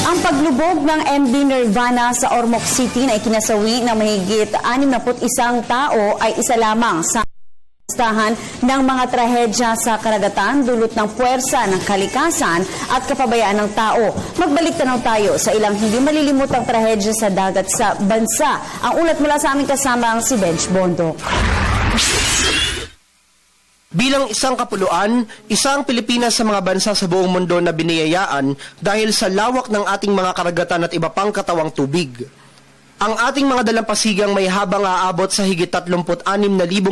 Ang paglubog ng MV Nirvana sa Ormoc City na ikinasawi ng mahigit 61 tao ay isa lamang sa listahan ng mga trahedya sa karagatan dulot ng puwersa ng kalikasan at kapabayaan ng tao. Magbalik tanaw tayo sa ilang hindi malilimutang trahedya sa dagat sa bansa. Ang ulat mula sa aming kasamang si Benj Bondo. Bilang isang kapuluan, isang Pilipinas sa mga bansa sa buong mundo na biniyayaan dahil sa lawak ng ating mga karagatan at iba pang katawang tubig. Ang ating mga dalampasigang may habang aabot sa higit 36,000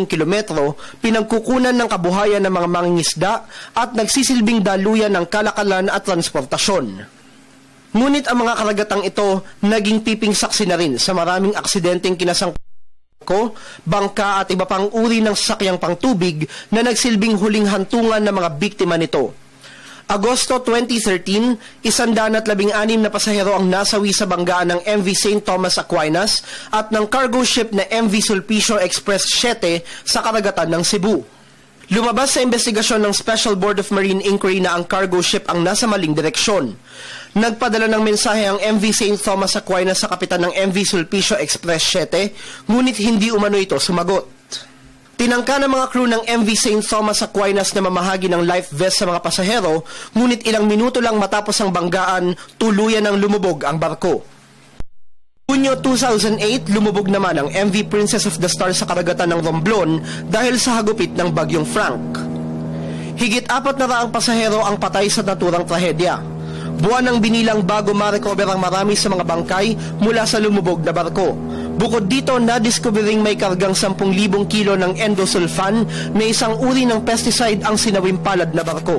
kilometro, pinagkukunan ng kabuhayan ng mga mangingisda at nagsisilbing daluyan ng kalakalan at transportasyon. Ngunit ang mga karagatang ito naging piping saksi na rin sa maraming aksidenteng kinasangkutan, bangka at iba pang uri ng sasakyang pangtubig na nagsilbing huling hantungan ng mga biktima nito. Agosto 2013, 116 na pasahero ang nasawi sa banggaan ng MV St. Thomas Aquinas at ng cargo ship na MV Sulpicio Express 7 sa karagatan ng Cebu. Lumabas sa investigasyon ng Special Board of Marine Inquiry na ang cargo ship ang nasa maling direksyon. Nagpadala ng mensahe ang MV St. Thomas Aquinas sa kapitan ng MV Sulpicio Express 7, ngunit hindi umano ito sumagot. Tinangka ng mga crew ng MV St. Thomas Aquinas na mamahagi ng life vest sa mga pasahero, ngunit ilang minuto lang matapos ang banggaan, tuluyan ng lumubog ang barko. Hunyo 2008, lumubog naman ang MV Princess of the Stars sa karagatan ng Romblon dahil sa hagupit ng bagyong Frank. Higit 400 pasahero ang patay sa naturang trahedya. Buwan ng binilang bago ma-recover ang marami sa mga bangkay mula sa lumubog na barko. Bukod dito, na-discovering may kargang 10,000 kilo ng endosulfan na isang uri ng pesticide ang sinawing palad na barko.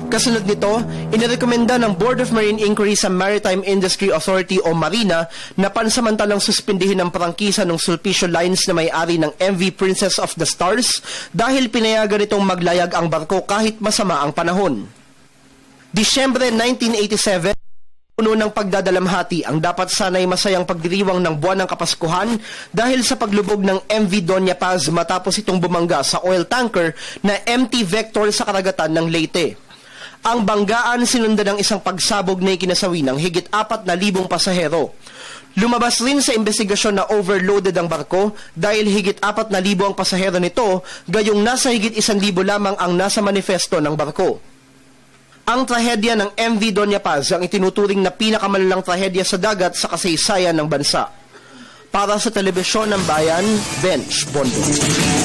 Kasunod nito, inirekomenda ng Board of Marine Inquiry sa Maritime Industry Authority o Marina na pansamantalang suspindihin ang prangkisa ng Sulpicio Lines na may-ari ng MV Princess of the Stars dahil pinayagan itong maglayag ang barko kahit masama ang panahon. Disyembre 1987, puno ng pagdadalamhati ang dapat sanay masayang pagdiriwang ng buwan ng Kapaskuhan dahil sa paglubog ng MV Doña Paz matapos itong bumangga sa oil tanker na MT Vector sa karagatan ng Leyte. Ang banggaan sinundan ng isang pagsabog na ikinasawi ng higit 4,000 pasahero. Lumabas rin sa investigasyon na overloaded ang barko dahil higit 4,000 ang pasahero nito, gayong nasa higit 1,000 lamang ang nasa manifesto ng barko. Ang trahedya ng MV Doña Paz ang itinuturing na pinakamalalang trahedya sa dagat sa kasaysayan ng bansa. Para sa Telebisyon ng Bayan, Benj Bondo.